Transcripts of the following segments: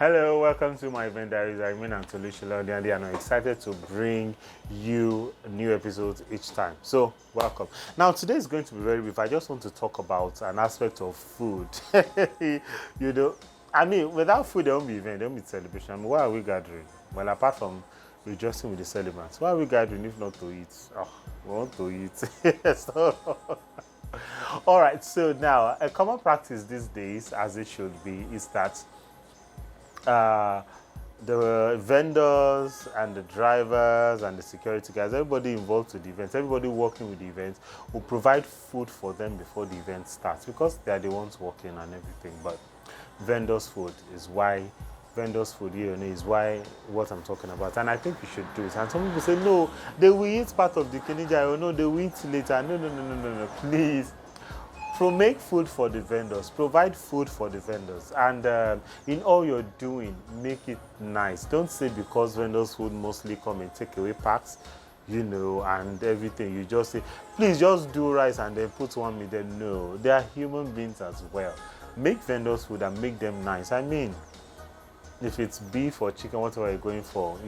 Hello, welcome to my event diaries. I'm Antolushala, and I'm excited to bring you new episodes each time. So, welcome. Now, today is going to be very brief. I just want to talk about an aspect of food. Without food, there won't be event, there won't be celebration. Why are we gathering? Well, apart from rejoicing with the celebrants, why are we gathering if not to eat? Oh, we want to eat. All right, so now a common practice these days, as it should be, is that uh, the vendors and the drivers and the security guys, everybody involved with the events, everybody working with the events, will provide food for them before the event starts because they are the ones working and everything. But vendors' food is why is why what I'm talking about, and I think you should do it. And some people say no, they will eat part of the Kenija, or no, they will eat later. No, please. Make food for the vendors, provide food for the vendors, and in all you're doing, make it nice. Don't say because vendors food mostly come in takeaway packs, and everything, you just say please just do rice and then put one meat. Then no, they are human beings as well. Make vendors food and make them nice. I mean, if it's beef or chicken, whatever you're going for,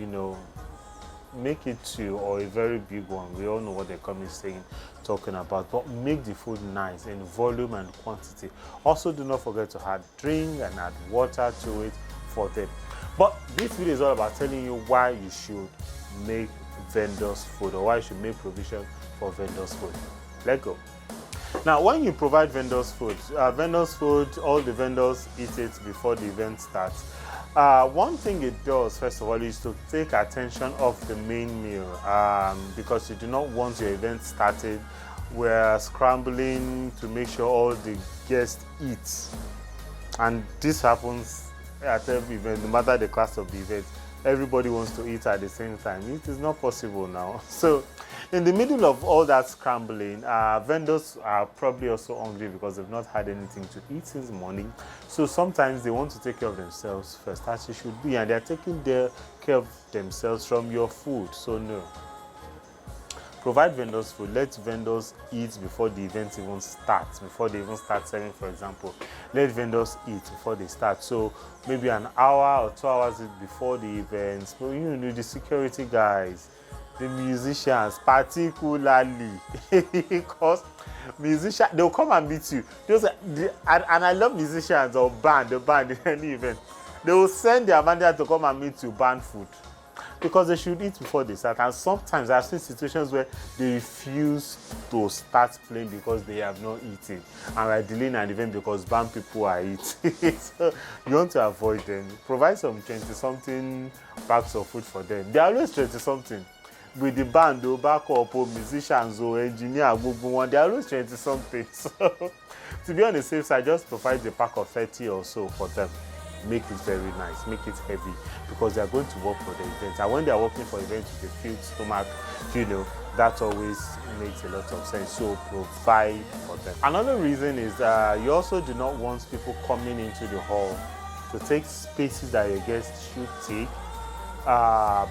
make it two or a very big one. We all know what the company is saying, talking about, but make the food nice in volume and quantity. Also, do not forget to add drink and add water to it for them. But this video is all about telling you why you should make vendors food, or why you should make provision for vendors food. Let's go. Now, when you provide vendors food, all the vendors eat it before the event starts. One thing it does, first of all, is to take attention off the main meal, because you do not want your event started. We're scrambling to make sure all the guests eat, and this happens at every event, no matter the class of the event. Everybody wants to eat at the same time. It is not possible now. So in the middle of all that scrambling, vendors are probably also hungry because they've not had anything to eat since morning. So sometimes they want to take care of themselves first, as it should be, and they're taking care of themselves from your food. So no. Provide vendors food. Let vendors eat before the event even starts, before they even start serving, for example. Let vendors eat before they start. So maybe an hour or 2 hours before the event. But the security guys, the musicians, particularly, because musicians, they'll come and meet you. And I love musicians or the band in any event. They will send their manager to come and meet you, ban food, because they should eat before they start. And sometimes I've seen situations where they refuse to start playing because they have not eaten, and are delaying an event because band people are eating. So you want to avoid them. Provide some 20-something packs of food for them. They're always 20-something. With the band, the backup, musicians, or engineer, they're always 20-something. So to be on the safe side, just provide a pack of 30 or so for them. Make it very nice, make it heavy, because they are going to work for the event. And when they are working for events with a filled stomach, that always makes a lot of sense. So provide for them. Another reason is you also do not want people coming into the hall to take spaces that your guests should take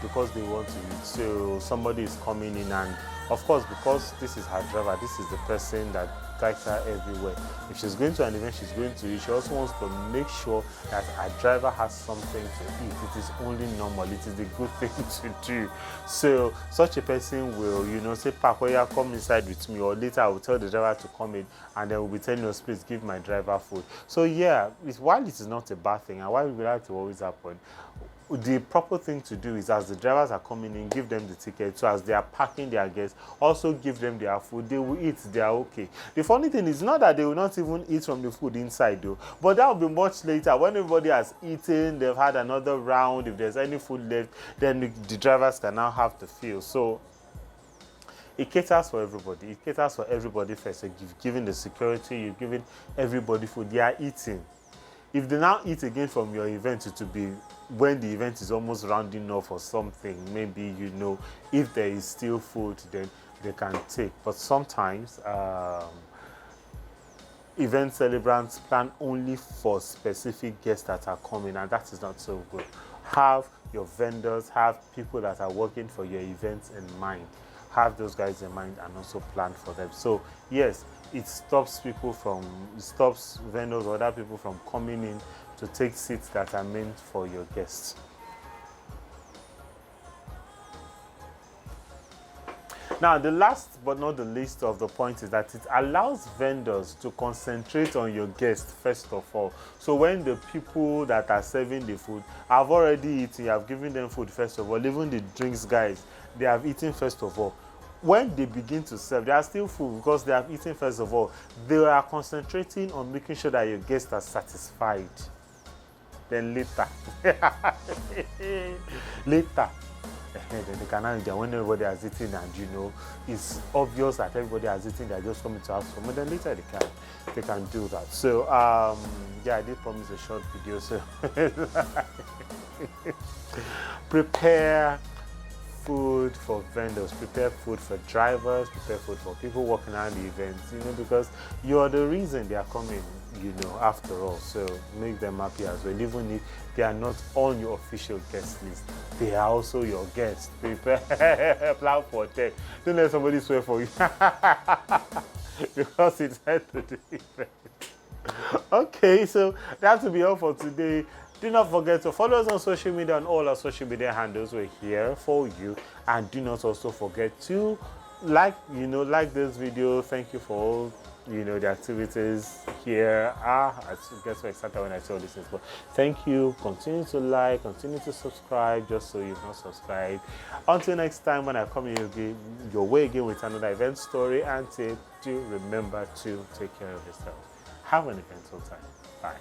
because they want to eat. So somebody is coming in, and of course, because this is her driver, this is the person that takes her everywhere. If she's going to an event, she's going to eat. She also wants to make sure that her driver has something to eat. It is only normal. It is a good thing to do. So such a person will, say, Pakoya, come inside with me, or later I will tell the driver to come in, and then we'll be telling us, please give my driver food. So yeah, while it is not a bad thing, and while we like to always happen, the proper thing to do is, as the drivers are coming in, give them the ticket. So as they are packing their guests, also give them their food. They will eat. They are okay. The funny thing is not that they will not even eat from the food inside though, but that will be much later when everybody has eaten, they've had another round. If there's any food left, then the drivers can now have to fill. So it caters for everybody. It caters for everybody first. So you've given the security, you've given everybody food. They are eating. If they now eat again from your event, it will be when the event is almost rounding off or something. Maybe, if there is still food, then they can take. But sometimes event celebrants plan only for specific guests that are coming, and that is not so good. Have your vendors, have people that are working for your events in mind. Have those guys in mind and also plan for them. So yes, it stops vendors or other people from coming in to take seats that are meant for your guests. Now, the last but not the least of the point is that it allows vendors to concentrate on your guests first of all. So when the people that are serving the food have already eaten, you have given them food first of all, even the drinks guys, they have eaten first of all. When they begin to serve, they are still full because they have eaten first of all. They are concentrating on making sure that your guests are satisfied. Then later, later, then they can now enjoy when everybody has eaten, and it's obvious that everybody has eaten, they're just coming to have some, and then later they can do that. So yeah, I did promise a short video, so prepare food for vendors, prepare food for drivers, prepare food for people working around the events, because you're the reason they are coming, after all. So make them happy as well, even if they are not on your official guest list. They are also your guests. Prepare, plan for them. Don't let somebody swear for you because it's had to do event. Okay, so that will be all for today. Do not forget to follow us on social media, on all our social media handles. We're here for you. And do not also forget to like this video. Thank you for all, the activities here. I get so excited when I see all these things. But thank you. Continue to like, continue to subscribe, just so you've not subscribed. Until next time, when I come your way again with another event story and tip, do remember to take care of yourself. Have an eventful time. Bye.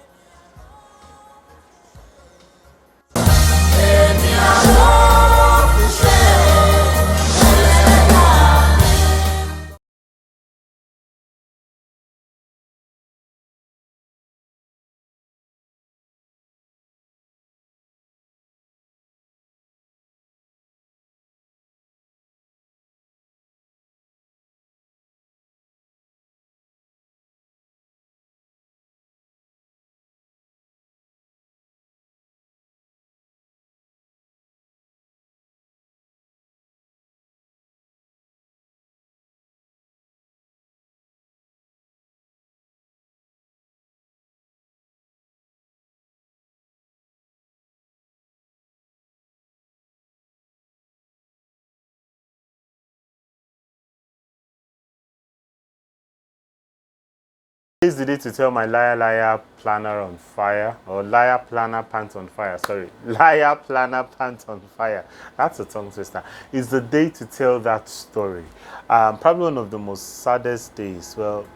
Today's the day to tell my liar planner on fire, or liar planner pants on fire. Sorry, liar planner pants on fire. That's a tongue twister. It's the day to tell that story. Probably one of the most saddest days. Well,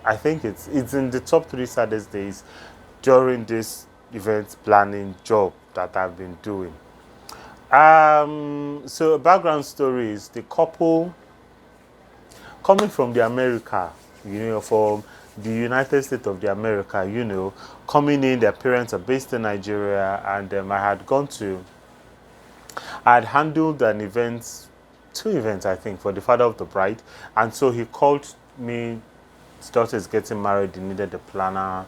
I think it's in the top 3 saddest days during this event planning job that I've been doing. So a background story is the couple coming from the America, from the United States of the America, coming in. Their parents are based in Nigeria, and I had handled an event, 2 events, I think, for the father of the bride. And so he called me. His daughter is getting married. He needed a planner.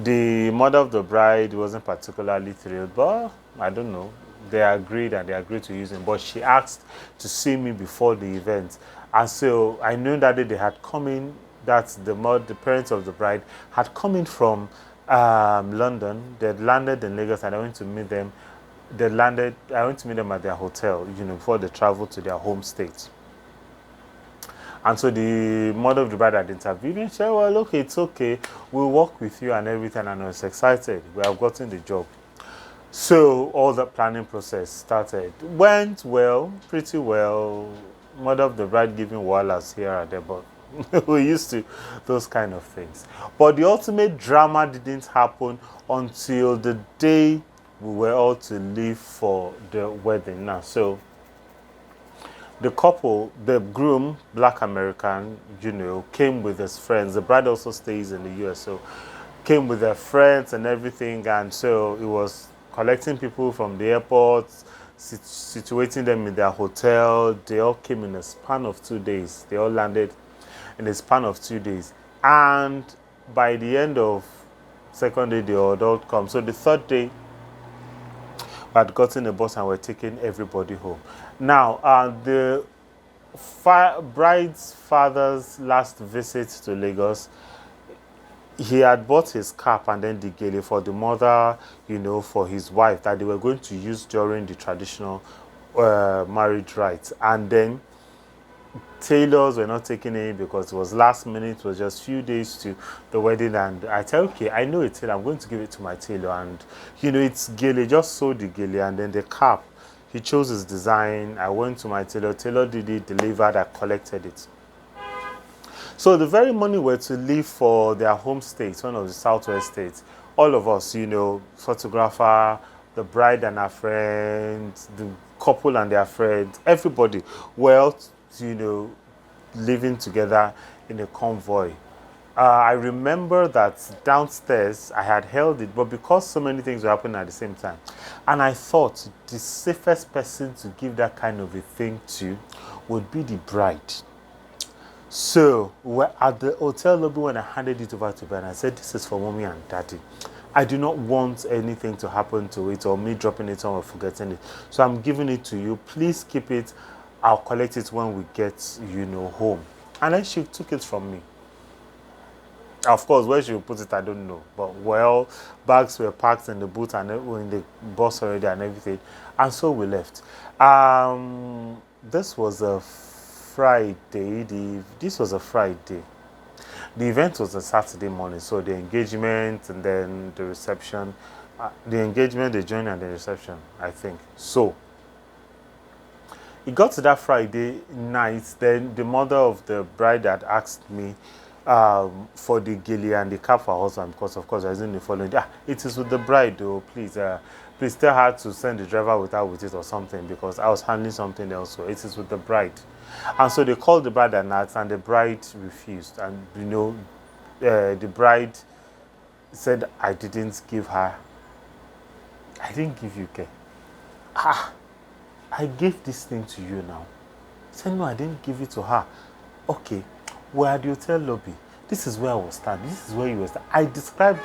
The mother of the bride wasn't particularly thrilled, but I don't know. They agreed to use him. But she asked to see me before the event. And so I knew that day they had come in, that the parents of the bride had come in from London. They had landed in Lagos, and I went to meet them. I went to meet them at their hotel, before they traveled to their home state. And so the mother of the bride had interviewed me and said, well, okay, it's okay. We'll work with you and everything. And I was excited. We have gotten the job. So all the planning process started. Went well, pretty well. Mother of the bride giving wahalas here and there, but we're used to those kind of things. But the ultimate drama didn't happen until the day we were all to leave for the wedding. Now, so the couple, the groom, Black American, came with his friends. The bride also stays in the US, so came with their friends and everything. And so it was collecting people from the airport, situating them in their hotel. They all came in a span of 2 days. They all landed in a span of 2 days. And by the end of second day, they all come. So the third day, we had gotten a bus and we're taking everybody home. Now, the bride's father's last visit to Lagos, he had bought his cap and then the gele for the mother, for his wife that they were going to use during the traditional marriage rites. And then tailors were not taking it because it was last minute. It was just few days to the wedding, and I tell, okay, I know a tailor, I'm going to give it to my tailor. And it's gele, just sew the gele, and then the cap, he chose his design. I went to my tailor did it, delivered, I collected it. So the very morning we're to leave for their home state, one of the southwest states, all of us, photographer, the bride and her friends, the couple and their friends, everybody, well, living together in a convoy. I remember that downstairs I had held it, but because so many things were happening at the same time, and I thought the safest person to give that kind of a thing to would be the bride. So we're at the hotel lobby when I handed it over to Ben. I said, this is for mommy and daddy. I do not want anything to happen to it or me dropping it or forgetting it. So I'm giving it to you. Please keep it. I'll collect it when we get, home. And then she took it from me. Of course, where she will put it, I don't know. But, well, bags were packed in the boot and in the bus already and everything. And so we left. This was a Friday. This was a Friday. The event was a Saturday morning. So the engagement and then the reception. The engagement, the joining, and the reception, I think. So it got to that Friday night. Then the mother of the bride had asked me for the gele and the cap for her husband, because of course I was in the following day. It is with the bride though, please tell her to send the driver with her with it or something, because I was handling something else. So it is with the bride. And so they called the bride and asked, and the bride refused. And the bride said, I didn't give you care. I gave this thing to you now. He said, no, I didn't give it to her. Okay, we're at the hotel lobby. This is where I was standing. This is where you were standing. I described,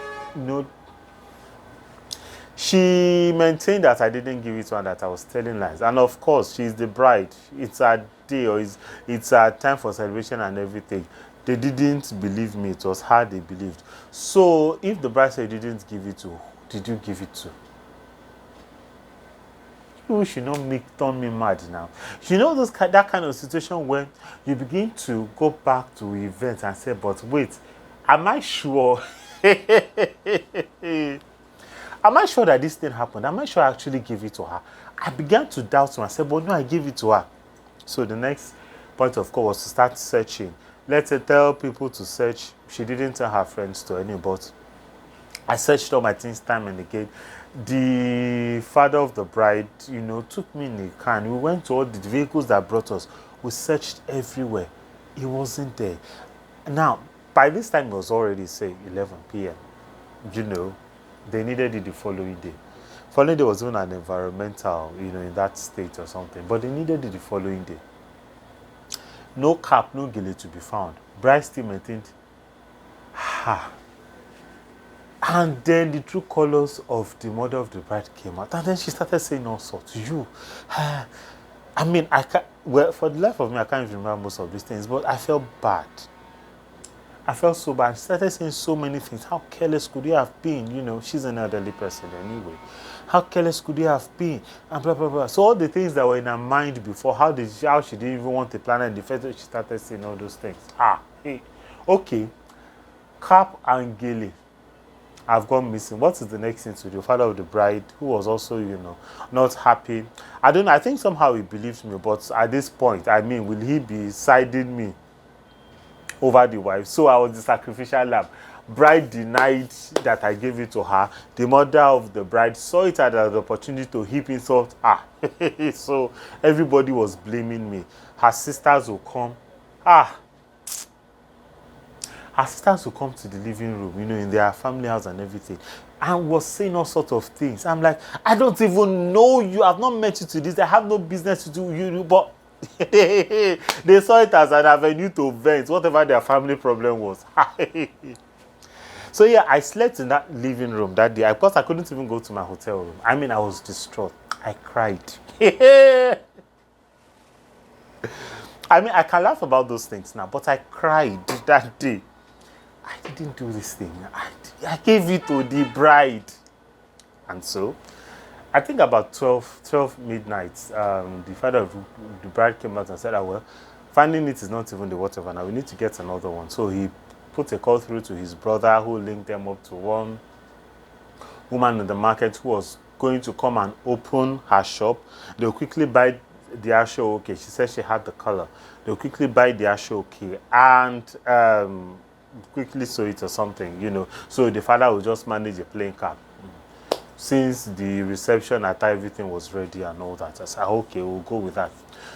she maintained that I didn't give it to her, that I was telling lies. And of course, she's the bride. It's a day, or it's a time for celebration and everything. They didn't believe me. It was her they believed. So if the bride said you didn't give it to, who did you give it to? You should not turn me mad now. That kind of situation when you begin to go back to events and say, but wait, am I sure? Am I sure that this thing happened? Am I sure I actually gave it to her? I began to doubt myself, but no, I gave it to her. So the next point of call was to start searching. Let's say tell people to search. She didn't tell her friends to any, but I searched all my things time and again. The father of the bride, took me in a car. We went to all the vehicles that brought us. We searched everywhere. It wasn't there. Now, by this time, it was already, say, 11 p.m. They needed it the following day. Following day was even an environmental, in that state or something. But they needed it the following day. No cap, no gele to be found. Bride still maintained, And then the true colors of the mother of the bride came out. And then she started saying all sorts. For the life of me, I can't even remember most of these things, but I felt bad. I felt so bad. She started saying so many things. How careless could you have been? She's an elderly person anyway. How careless could you have been? And blah, blah, blah. So all the things that were in her mind before, how she didn't even want to plan, and the first day she started saying all those things. Okay. Cap and gele have gone missing. What is the next thing to do? Father of the bride, who was also, not happy. I don't know. I think somehow he believed me, but at this point, will he be siding me over the wife? So I was the sacrificial lamb. Bride denied that I gave it to her. The mother of the bride saw it as an opportunity to heap insult. So everybody was blaming me. Her sisters will come. Her sisters will come to the living room, in their family house and everything, and was saying all sorts of things. I'm like, I don't even know you. I've not met you to this. I have no business to do you, but they saw it as an avenue to vent whatever their family problem was. So yeah, I slept in that living room that day. Of course, I couldn't even go to my hotel room. I was distraught. I cried. I can laugh about those things now, but I cried that day. I didn't do this thing. I gave it to the bride. And so, I think about 12 midnight, the father of the bride came out and said, well, finding it is not even the whatever. Now we need to get another one. So he put a call through to his brother, who linked them up to one woman in the market who was going to come and open her shop. They'll quickly buy the actual okay. She said she had the color. They'll quickly buy the actual key and quickly sew it or something, you know. So the father will just manage a plain card. Since the reception at everything was ready and all that, I said, okay, we'll go with that.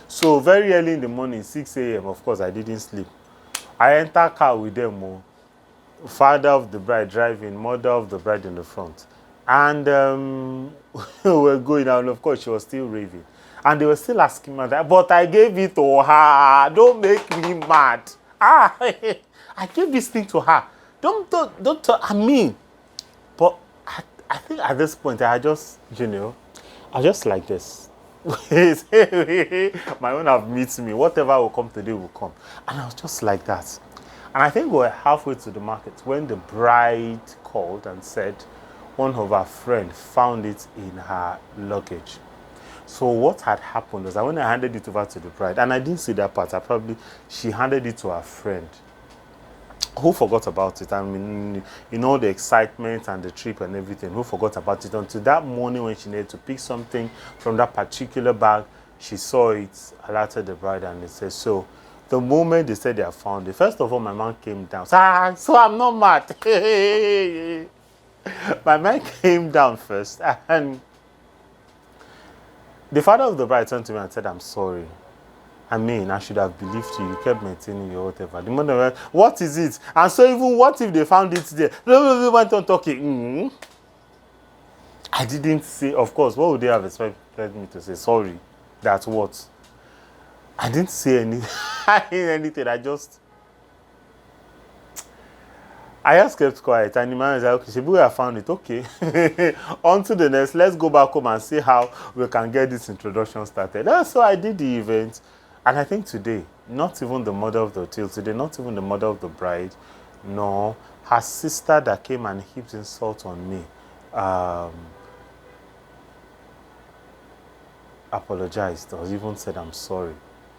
So very early in the morning, 6 a.m., of course, I didn't sleep. I enter car with them, father of the bride driving, mother of the bride in the front. And we were going out, and of course, she was still raving. And they were still asking me that, but I gave it to her. Don't make me mad. I gave this thing to her. Don't I mean, but I think at this point, I just, I just like this. My own have meets me. Whatever will come today will come. And I was just like that. And I think we were halfway to the market when the bride called and said one of her friends found it in her luggage. So what had happened was that when I handed it over to the bride, and I didn't see that part, she handed it to her friend who forgot about it. I mean, the excitement and the trip and everything, who forgot about it until that morning when she needed to pick something from that particular bag. She saw it, alerted the bride, and it says, so the moment they said they have found it, first of all, my man came down. So I'm not mad. My man came down first, and the father of the bride turned to me and said, I'm sorry. I mean, I should have believed you. You kept maintaining your whatever. The mother went, what is it? And so even what if they found it there? They went on talking. I didn't say, of course, what would they have expected me to say? Sorry. That's what? I didn't say anything. I just kept quiet. And the man was like, okay, Shibu, I found it. Okay. On to the next. Let's go back home and see how we can get this introduction started. So I did the event. And I think today, not even the mother of the hotel today, not even the mother of the bride, no, her sister that came and heaped insult on me, apologized or even said, I'm sorry.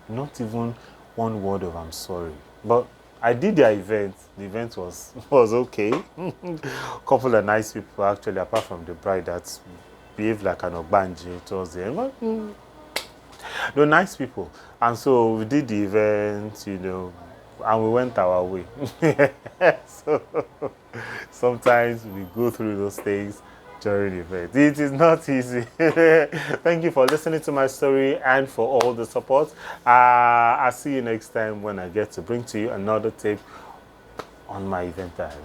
Not even one word of I'm sorry. But I did the event. The event was okay. Couple of nice people, actually, apart from the bride that behaved like an Ogbanji towards the end. They were nice people. And so we did the event, and we went our way. So sometimes we go through those things during the event. It is not easy. Thank you for listening to my story and for all the support. I'll see you next time when I get to bring to you another tape on my event time.